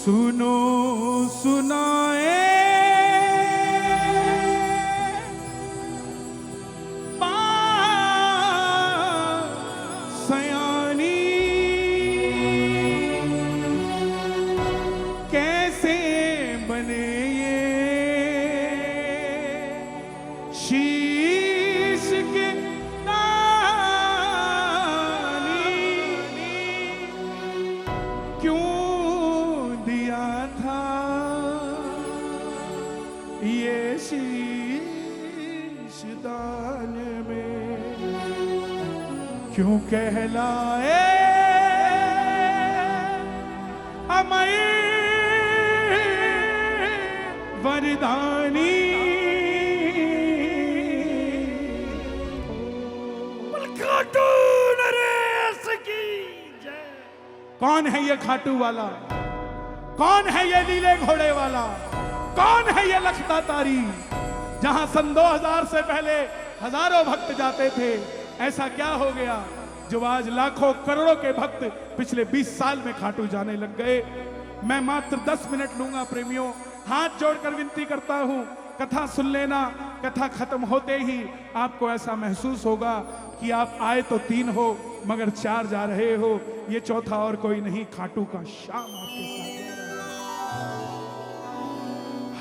सुनो सुनाए सयानी कैसे बने ये शीश के दानी, क्यों दिया था ये शीश दान में, क्यों कहलाए अमर वरदानी। खाटू नरेश की जय। कौन है ये खाटू वाला? कौन है ये नीले घोड़े वाला? कौन है ये लखदातारी? जहां सन 2000 से पहले हजारों भक्त जाते थे, ऐसा क्या हो गया जो आज लाखों करोड़ों के भक्त पिछले 20 साल में खाटू जाने लग गए? मैं मात्र 10 मिनट लूंगा प्रेमियों, हाथ जोड़कर विनती करता हूं, कथा सुन लेना। कथा खत्म होते ही आपको ऐसा महसूस होगा कि आप आए तो 3 हो मगर 4 जा रहे हो। ये चौथा और कोई नहीं, खाटू का शाम आपके साथ।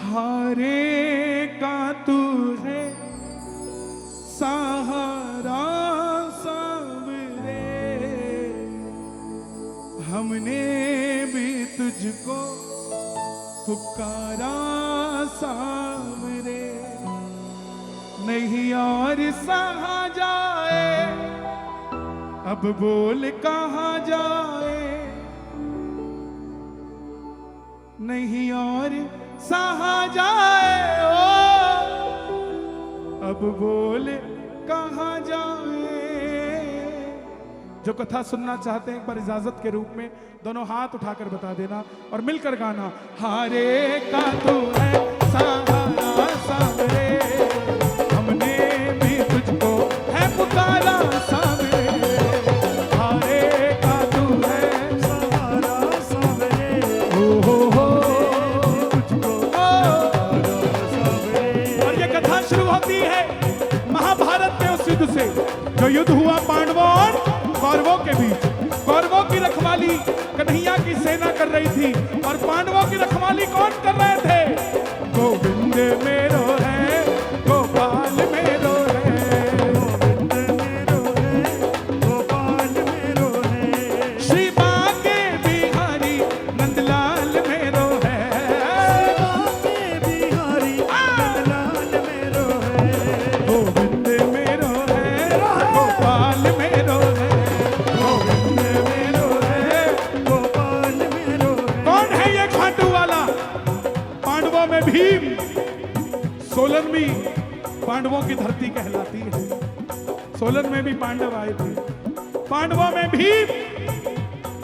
हारे का तू है सहारा सांवरे, हमने भी तुझको पुकारा सांवरे, नहीं और सहा जाए, अब बोल कहाँ जाए, नहीं और सहा जाए, ओ अब बोल कहाँ जाए। जो कथा सुनना चाहते हैं एक बार इजाजत के रूप में दोनों हाथ उठाकर बता देना और मिलकर गाना। हारे का तू है सहारा सांवरे, हमने भी तुझको है पुकारा सांवरे, हारे का तू है सहारा सांवरे, हो तुझको और ये कथा शुरू होती है महाभारत के उस युद्ध से जो युद्ध हुआ पांडवों और कौरवों के बीच। कौरवों की रखवाली कन्हैया की सेना कर रही थी और पांडवों की रखवाली कौन कर रहे थे? गोविंद मेरो है, गोपाल मेरो है, गोविंद मेरो है, गोपाल मेरो है, श्री बांके बिहारी नंदलाल मेरो है, बांके बिहारी नंदलाल मेरो है, गोविंद मेरो है, गोपाल मेरो है, गोविंद मेरो है। गोपाल मेरो है। कौन है ये खाटू वाला? पांडवों में भीम, सोलन में पांडवों की धरती कहलाती है। सोलन में भी पांडव आए थे। पांडवों में भीम,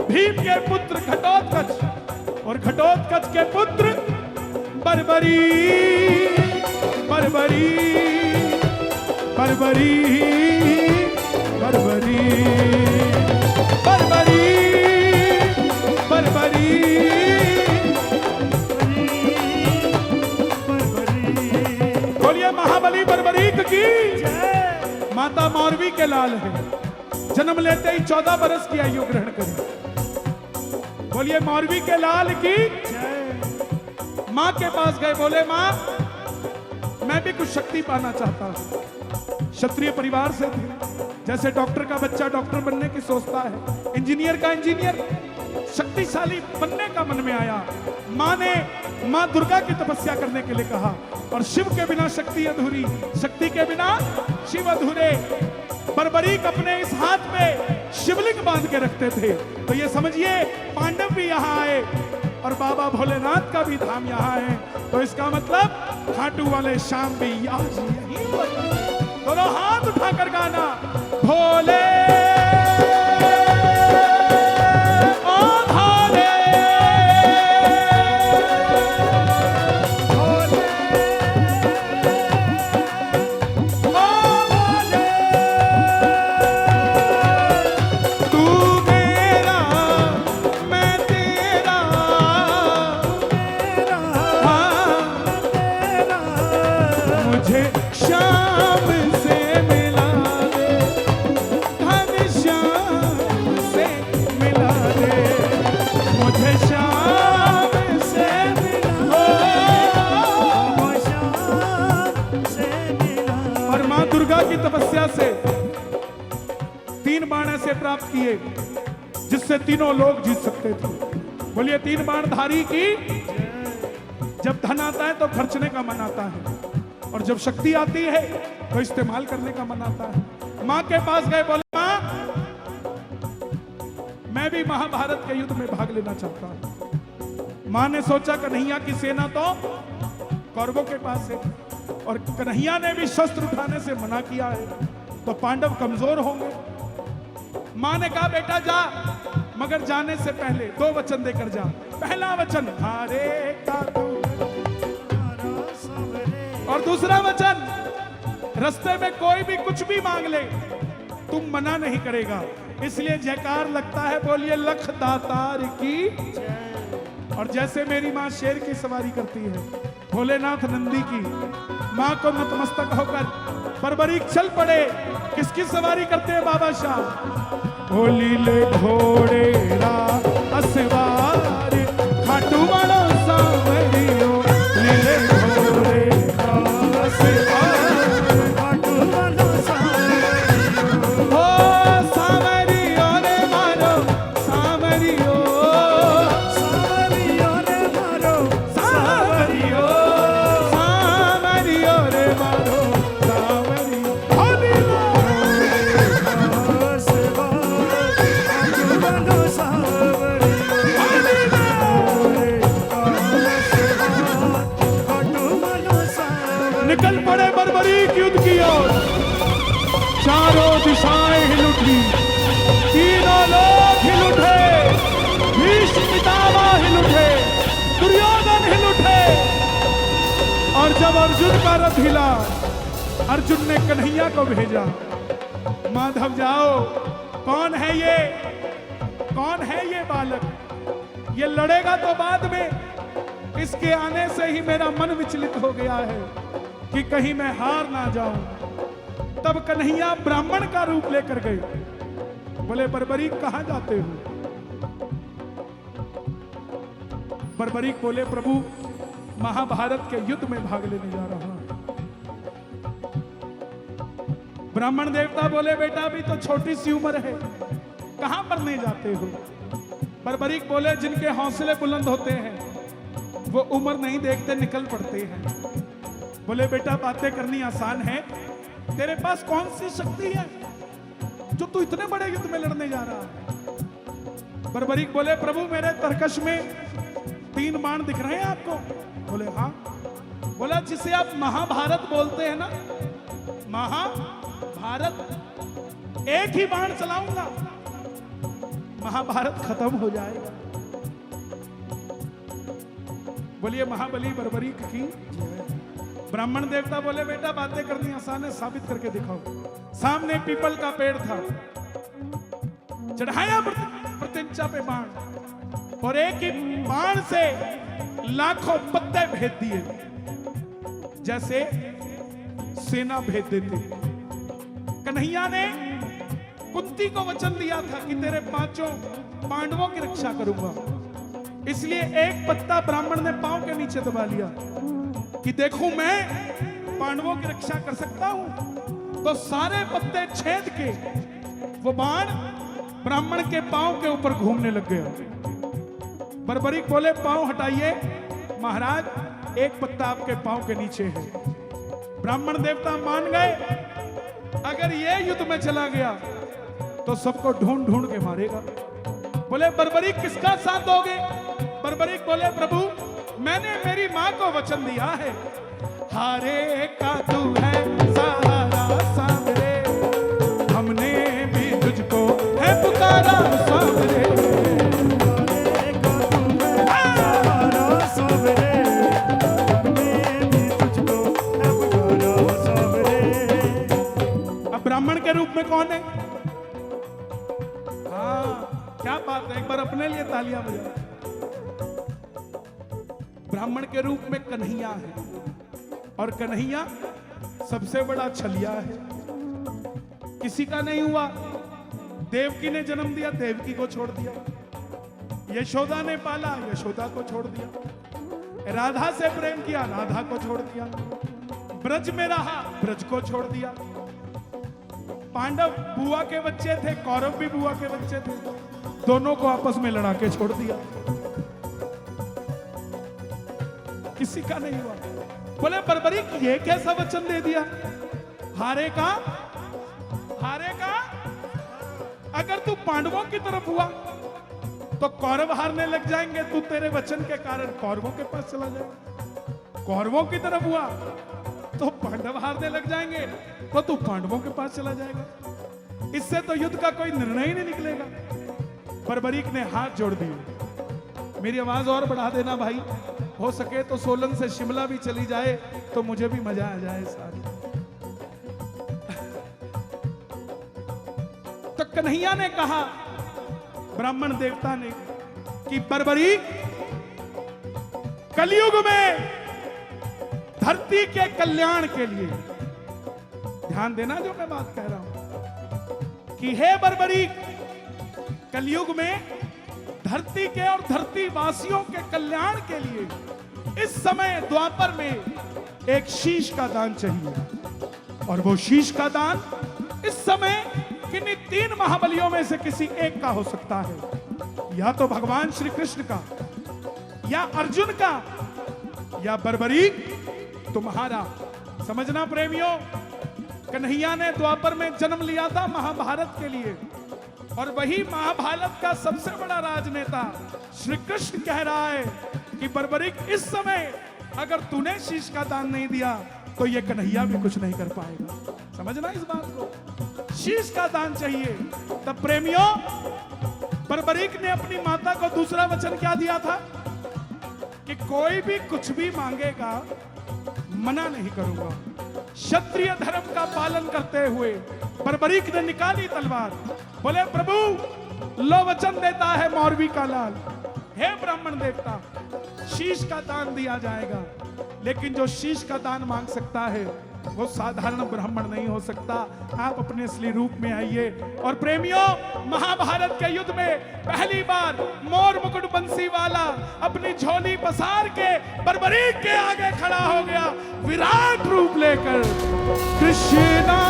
भीम के पुत्र घटोत्कच और घटोत्कच के पुत्र बर्बरी, बर्बरी, बर्बरी, बर्बरी, बर्बरी, बर्बरी। बोलिए महाबली बर्बरीक की जय। माता मौरवी के लाल है, जन्म लेते ही 14 बरस की आयु ग्रहण करी। बोलिए मौरवी के लाल की जय। मां के पास गए, बोले मां मैं भी कुछ शक्ति पाना चाहता हूं। क्षत्रिय परिवार से थे, जैसे डॉक्टर का बच्चा डॉक्टर बनने की सोचता है, इंजीनियर का इंजीनियर, शक्तिशाली बनने का मन में आया। मां ने मां दुर्गा की तपस्या करने के लिए कहा और शिव के बिना शक्ति अधूरी, शक्ति के बिना शिव अधूरे। बर्बरीक अपने इस हाथ में शिवलिंग बांध के रखते थे। तो ये समझिए पांडव भी यहाँ आए और बाबा भोलेनाथ का भी धाम यहाँ है। तो इसका मतलब खाटू वाले शाम भी आज यहीं पर। दोनों हाथ उठाकर गाना, भोले ओ भोले, भोले ओ भोले, तू मेरा मैं तेरा, प्राप्त किए जिससे तीनों लोग जीत सकते थे। बोलिए 3 बाणधारी की। जब धन आता है तो खर्चने का मन आता है, और जब शक्ति आती है तो इस्तेमाल करने का मन आता है। मां के पास गए, बोले मां मैं भी महाभारत के युद्ध में भाग लेना चाहता हूं। मां ने सोचा कन्हैया की सेना तो कौरवों के पास है, और कन्हैया ने भी शस्त्र उठाने से मना किया है, तो पांडव कमजोर होंगे। मां ने कहा बेटा जा, मगर जाने से पहले 2 वचन देकर जा। पहला वचन हारे का तू, और दूसरा वचन रास्ते में कोई भी कुछ भी मांग ले तुम मना नहीं करेगा। इसलिए जयकार लगता है, बोलिए लख दातार की। और जैसे मेरी मां शेर की सवारी करती है, भोलेनाथ नंदी की, मां को नतमस्तक होकर बर्बरीक चल पड़े। किसकी सवारी करते हैं बाबा शाह? होली ले घोड़े रा असवार खाटू वालो सांवरियो, लीले घोड़े रा असवार खाटू वालो सांवरियो। हो सांवरियो रे मारो सांवरियो, सांवरियो रे मारो सांवरियो, सांवरियो रे मारो सांवरियो। होली निकल पड़े बर्बरीक युद्ध की ओर। चारों दिशाएं हिल उठी, तीनों लोग हिल उठे, भीष्म पितामह हिल उठे, दुर्योधन हिल उठे। और जब अर्जुन का रथ हिला, अर्जुन ने कन्हैया को भेजा, माधव जाओ, कौन है ये, कौन है ये बालक? ये लड़ेगा तो बाद में, इसके आने से ही मेरा मन विचलित हो गया है कि कहीं मैं हार ना जाऊं। तब कन्हैया ब्राह्मण का रूप लेकर गए। बोले बर्बरीक कहां जाते हो? बर्बरीक बोले प्रभु महाभारत के युद्ध में भाग लेने जा रहा हूं। ब्राह्मण देवता बोले बेटा अभी तो छोटी सी उम्र है, कहां पढ़ने जाते हो? बर्बरीक बोले जिनके हौसले बुलंद होते हैं वो उम्र नहीं देखते, निकल पड़ते हैं। बोले बेटा बातें करनी आसान है, तेरे पास कौन सी शक्ति है जो तू इतने बड़े युद्ध में लड़ने जा रहा है? बर्बरीक बोले प्रभु मेरे तरकश में 3 बाण दिख रहे हैं आपको? बोले हाँ। बोला जिसे आप महाभारत बोलते हैं ना, महाभारत, एक ही बाण चलाऊंगा महाभारत खत्म हो जाएगा। बोलिए महाबली बर्बरीक की। ब्राह्मण देवता बोले बेटा बातें करनी आसान है, साबित करके दिखाओ। सामने पीपल का पेड़ था, चढ़ाया प्रत्यंचा पे बाण, और एक ही बाण से लाखों पत्ते भेद दिए, जैसे सेना भेद देती। कन्हैया ने कुंती को वचन दिया था कि तेरे 5 पांडवों की रक्षा करूंगा, इसलिए एक पत्ता ब्राह्मण ने पांव के नीचे दबा लिया कि देखूं मैं पांडवों की रक्षा कर सकता हूं। तो सारे पत्ते छेद के वो बाण ब्राह्मण के पांव के ऊपर घूमने लग गया। बर्बरीक बोले पांव हटाइए महाराज, एक पत्ता आपके पांव के नीचे है। ब्राह्मण देवता मान गए, अगर ये युद्ध में चला गया तो सबको ढूंढ ढूंढ के मारेगा। बोले बर्बरीक किसका साथ दोगे? बर्बरीक बोले प्रभु मैंने मेरी मां को वचन दिया है, हारे का तू है सहारा सामरे, हमने भी तुझको है पुकारा सामरे। हारे का तू है सहारा सामरे, हमने भी तुझको है पुकारा सामरे। अब ब्राह्मण के रूप में कौन है? हाँ क्या बात है, एक बार अपने लिए तालियां बजाओ। ब्राह्मण के रूप में कन्हैया है, और कन्हैया सबसे बड़ा छलिया है, किसी का नहीं हुआ। देवकी ने जन्म दिया, देवकी को छोड़ दिया। यशोदा ने पाला, यशोदा को छोड़ दिया। राधा से प्रेम किया, राधा को छोड़ दिया। ब्रज में रहा, ब्रज को छोड़ दिया। पांडव बुआ के बच्चे थे, कौरव भी बुआ के बच्चे थे, दोनों को आपस में लड़ा के छोड़ दिया, किसी का नहीं हुआ। बोले बर्बरीक ये कैसा वचन दे दिया, हारेगा हारेगा, अगर तू पांडवों की तरफ हुआ तो कौरव हारने लग जाएंगे, तू तेरे वचन के कारण कौरवों के पास चला जाएगा, कौरवों की तरफ हुआ तो पांडव हारने लग जाएंगे, तो तू पांडवों के पास चला जाएगा, इससे तो युद्ध का कोई निर्णय ही नहीं निकलेगा। बर्बरीक ने हाथ जोड़ दिए, मेरी आवाज और बढ़ा देना भाई, हो सके तो सोलन से शिमला भी चली जाए तो मुझे भी मजा आ जाए साथ। तो कन्हैया ने कहा, ब्राह्मण देवता ने, कि बर्बरीक कलयुग में धरती के कल्याण के लिए, ध्यान देना जो मैं बात कह रहा हूं, कि हे बर्बरीक कलयुग में धरती के और धरती वासियों के कल्याण के लिए इस समय द्वापर में एक शीश का दान चाहिए, और वो शीश का दान इस समय किन्हीं 3 महाबलियों में से किसी एक का हो सकता है, या तो भगवान श्री कृष्ण का, या अर्जुन का, या बर्बरीक तुम्हारा। समझना प्रेमियों, कन्हैया ने द्वापर में जन्म लिया था महाभारत के लिए, और वही महाभारत का सबसे बड़ा राजनेता श्री कृष्ण कह रहा है कि बर्बरीक इस समय अगर तूने शीश का दान नहीं दिया तो ये कन्हैया भी कुछ नहीं कर पाएगा। समझना इस बात को, शीश का दान चाहिए। तब प्रेमियों, बर्बरीक ने अपनी माता को दूसरा वचन क्या दिया था, कि कोई भी कुछ भी मांगेगा मना नहीं करूंगा। क्षत्रिय धर्म का पालन करते हुए बर्बरीक ने निकाली तलवार, बोले प्रभु लो वचन देता है मौरवी का लाल, हे ब्राह्मण देवता शीश का दान दिया जाएगा, लेकिन जो शीश का दान मांग सकता है वो साधारण ब्राह्मण नहीं हो सकता। आप अपने असली रूप में आइए। और प्रेमियों, महाभारत के युद्ध में पहली बार मोर मुकुट बंसी वाला अपनी झोली पसार के बर्बरीक के आगे खड़ा हो गया, विराट रूप लेकर। कृष्णा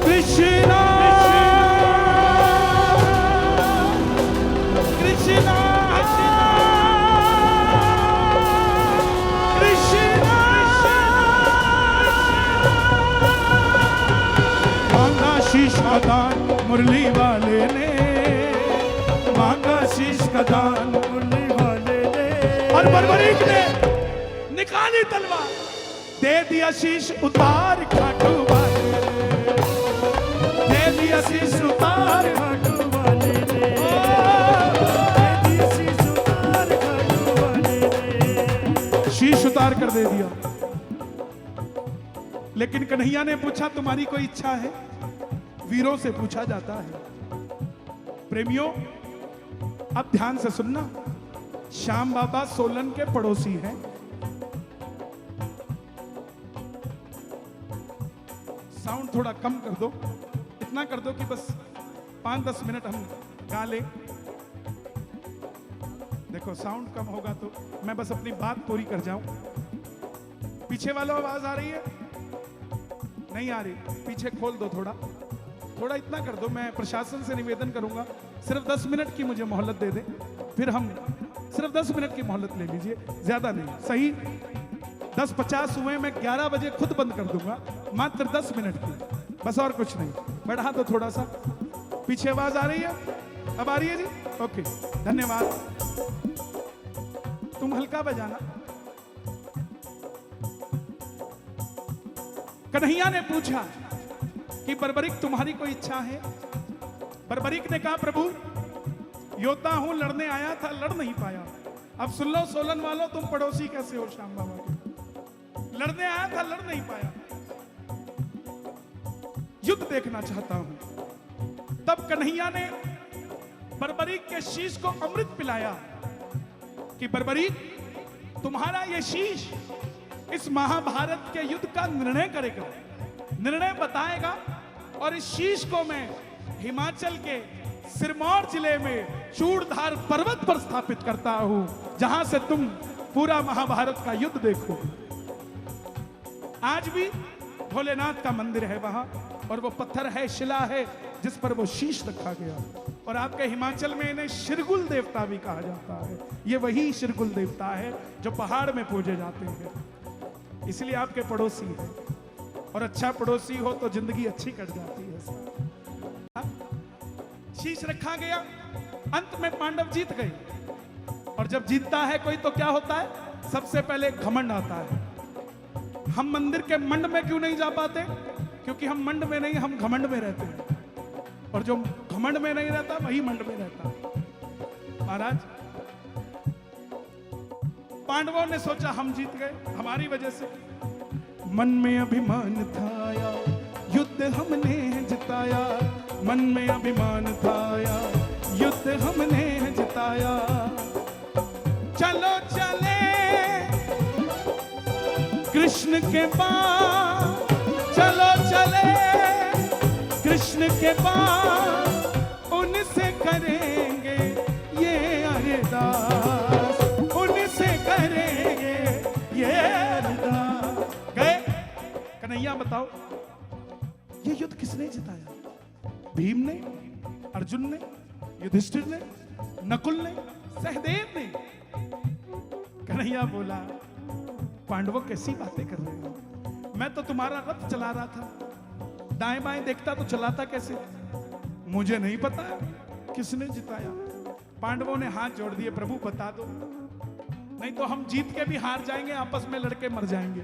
कृष्णा शीश का दान मुरली वाले ने मांगा, शीश का दान मुरली वाले ने। और बर्बरीक ने निकाली तलवार, दे दिया शीश उतार खाटू वाले ने, दे दिया शीश उतार खाटू वाले ने, दे दिया शीश उतार खाटू वाले ने। शीश उतार कर दे दिया। लेकिन कन्हैया ने पूछा तुम्हारी कोई इच्छा है, वीरों से पूछा जाता है। प्रेमियों अब ध्यान से सुनना, श्याम बाबा सोलन के पड़ोसी हैं। साउंड थोड़ा कम कर दो, इतना कर दो कि बस 5-10 मिनट हम गा लें। देखो साउंड कम होगा तो मैं बस अपनी बात पूरी कर जाऊं। पीछे वालों आवाज आ रही है? नहीं आ रही? पीछे खोल दो थोड़ा, थोड़ा इतना कर दो। मैं प्रशासन से निवेदन करूंगा सिर्फ 10 मिनट की मुझे मोहलत दे दे, फिर हम सिर्फ 10 मिनट की मोहलत ले लीजिए, ज्यादा नहीं। सही 10:50 हुए, मैं 11 बजे खुद बंद कर दूंगा, मात्र 10 मिनट की, बस और कुछ नहीं। बढ़ा दो थोड़ा सा। पीछे आवाज आ रही है? अब आ रही है जी? ओके, धन्यवाद। तुम हल्का बजाना। कन्हैया ने पूछा कि बर्बरीक तुम्हारी कोई इच्छा है? बर्बरीक ने कहा प्रभु योद्धा हूं, लड़ने आया था, लड़ नहीं पाया। अब सुन लो सोलन वालों, तुम पड़ोसी कैसे हो श्याम बाबा के? लड़ने आया था, लड़ नहीं पाया, युद्ध देखना चाहता हूं। तब कन्हैया ने बर्बरीक के शीश को अमृत पिलाया कि बर्बरीक तुम्हारा ये शीश इस महाभारत के युद्ध का निर्णय करेगा, निर्णय बताएगा। और इस शीश को मैं हिमाचल के सिरमौर जिले में चूड़धार पर्वत पर स्थापित करता हूं, जहां से तुम पूरा महाभारत का युद्ध देखो। आज भी भोलेनाथ का मंदिर है वहां, और वो पत्थर है, शिला है, जिस पर वो शीश रखा गया। और आपके हिमाचल में इन्हें शिरगुल देवता भी कहा जाता है। ये वही शिरगुल देवता है जो पहाड़ में पूजे जाते हैं, इसलिए आपके पड़ोसी है। और अच्छा पड़ोसी हो तो जिंदगी अच्छी कट जाती है। शीश रखा गया, अंत में पांडव जीत गए। और जब जीतता है कोई तो क्या होता है, सबसे पहले घमंड आता है। हम मंदिर के मंड में क्यों नहीं जा पाते? क्योंकि हम मंड में नहीं, हम घमंड में रहते हैं। और जो घमंड में नहीं रहता वही मंड में रहता। महाराज, पांडवों ने सोचा हम जीत गए हमारी वजह से। मन में अभिमान था या युद्ध हमने जिताया, मन में अभिमान था या युद्ध हमने जिताया। चलो चले कृष्ण के पास, चलो चले कृष्ण के पास, उनसे करेंगे ये अरदास, उनसे करेंगे ये अरदास। गए कन्हैया, बताओ ये युद्ध किसने जिताया? भीम ने, अर्जुन ने, युधिष्ठिर ने, नकुल ने, सहदेव ने? कन्हैया बोला, पांडवों कैसी बातें कर रहे हो? मैं तो तुम्हारा रथ चला रहा था, दाएं बाएं देखता तो चलाता कैसे? मुझे नहीं पता किसने जिताया। पांडवों ने हाथ जोड़ दिए, प्रभु बता दो, नहीं तो हम जीत के भी हार जाएंगे, आपस में लड़के मर जाएंगे।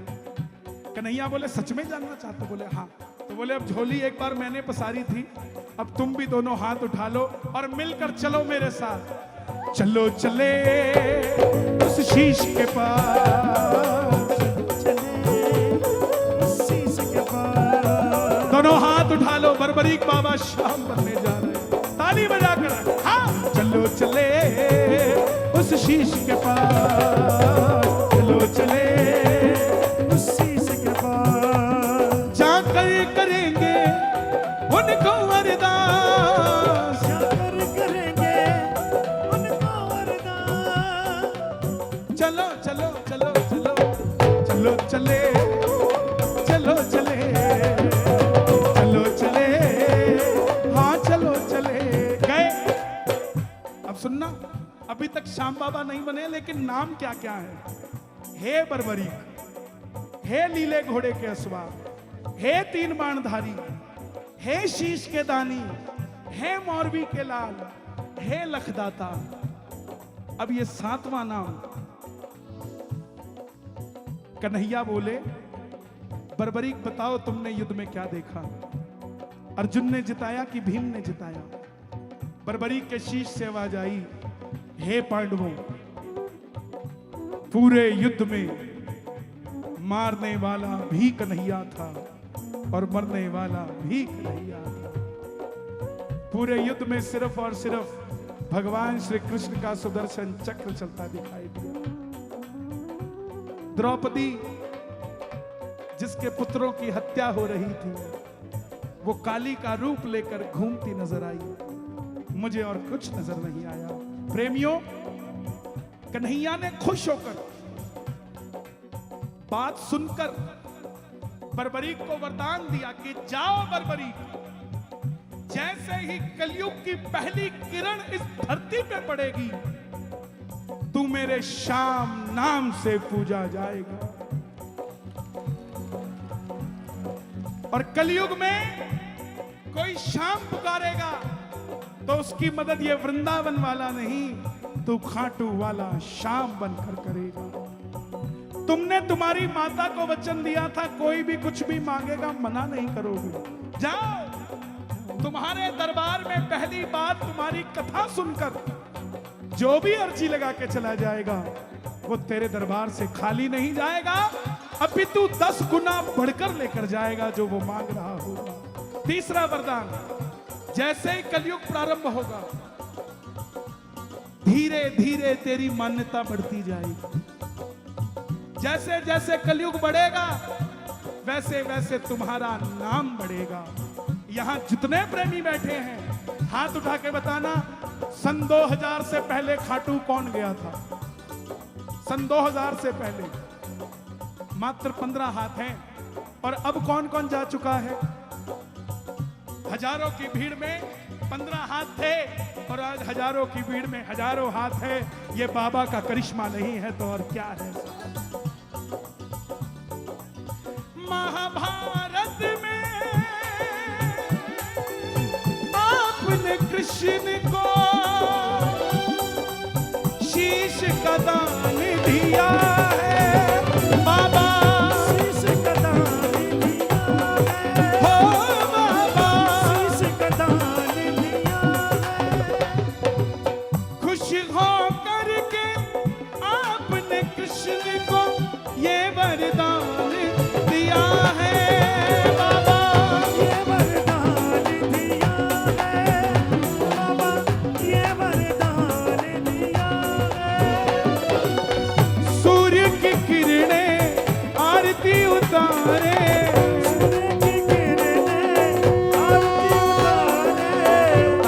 कन्हैया बोले, सच में जानना चाहते? बोले हाँ। तो बोले, अब झोली एक बार मैंने पसारी थी, अब तुम भी दोनों हाथ उठा लो और मिलकर चलो मेरे साथ। चलो चले उस शीश के पास, दोनों हाथ उठा लो, बर्बरीक बाबा शाम बनने जा रहे हैं, ताली बजाकर। हाँ, चलो चले उस शीश के पास, चलो चले उस शीश के पास, जाकर करेंगे उनको अरदास, जाकर करेंगे उनको अरदास। चलो चलो चलो चलो चलो चले, चलो चले, चलो चले, हाँ चलो चले। गए। अब सुनना, अभी तक श्याम बाबा नहीं बने, लेकिन नाम क्या क्या है? हे बर्बरीक, हे नीले घोड़े के अस्वार, हे तीन बाणधारी, हे शीश के दानी, हे मौरवी के लाल, हे लखदाता। अब ये 7वां नाम। कन्हैया बोले, बर्बरीक बताओ तुमने युद्ध में क्या देखा? अर्जुन ने जिताया कि भीम ने जिताया? बर्बरीक के शीश से आवाज आई, हे पांडवों, पूरे युद्ध में मारने वाला भी कन्हैया था और मरने वाला भी कन्हैया था। पूरे युद्ध में सिर्फ और सिर्फ भगवान श्री कृष्ण का सुदर्शन चक्र चलता दिखाई दिया। द्रौपदी, जिसके पुत्रों की हत्या हो रही थी, वो काली का रूप लेकर घूमती नजर आई। मुझे और कुछ नजर नहीं आया। प्रेमियों, कन्हैया ने खुश होकर बात सुनकर बर्बरीक को वरदान दिया कि जाओ बर्बरीक, जैसे ही कलयुग की पहली किरण इस धरती पे पड़ेगी, तू मेरे श्याम नाम से पूजा जाएगा। और कलयुग में कोई श्याम पुकारेगा तो उसकी मदद ये वृंदावन वाला नहीं, तू खाटू वाला श्याम बनकर करेगा। तुमने तुम्हारी माता को वचन दिया था, कोई भी कुछ भी मांगेगा मना नहीं करोगे। जाओ, तुम्हारे दरबार में पहली बार तुम्हारी कथा सुनकर जो भी अर्जी लगा के चला जाएगा, वो तेरे दरबार से खाली नहीं जाएगा, अपितु 10 गुना बढ़कर लेकर जाएगा जो वो मांग रहा होगा। तीसरा वरदान, जैसे ही कलयुग प्रारंभ होगा, धीरे धीरे तेरी मान्यता बढ़ती जाएगी। जैसे जैसे कलयुग बढ़ेगा, वैसे वैसे तुम्हारा नाम बढ़ेगा। यहां जितने प्रेमी बैठे हैं, हाथ उठा के बताना, सन 2000 से पहले खाटू कौन गया था? सन 2000 से पहले मात्र 15 हाथ हैं। और अब कौन कौन जा चुका है? हजारों की भीड़ में 15 हाथ थे और आज हजारों की भीड़ में हजारों हाथ है। ये बाबा का करिश्मा नहीं है तो और क्या है? महाभारत में आपने कृष्ण को शीश का दान दिया है। बाबा शीश का दान दिया है, हो बाबा, शीश का दान दिया है। खुश हो करके आपने कृष्ण को ये वरदान दिया है। बाबा ये वरदान दिया है, बाबा ये वरदान दिया है। सूर्य की किरणें आरती उतारे, सूर्य की किरणें आरती उतारे।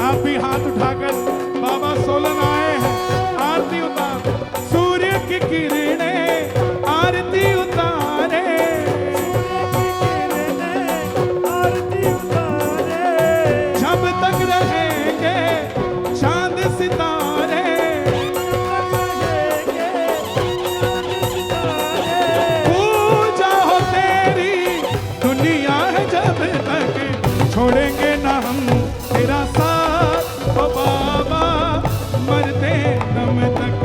आप भी हाथ उठाकर बाबा सोलन आए हैं, आरती उतार। सूर्य की किरणें आरती उतारे, आरती उतारे। जब तक रहेंगे चांद सितारे। पूजा हो तेरी दुनिया है जब तक, छोड़ेंगे ना हम तेरा साथ ओ बाबा, मरते दम तक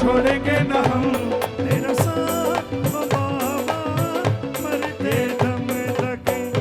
छोड़ेंगे ना हम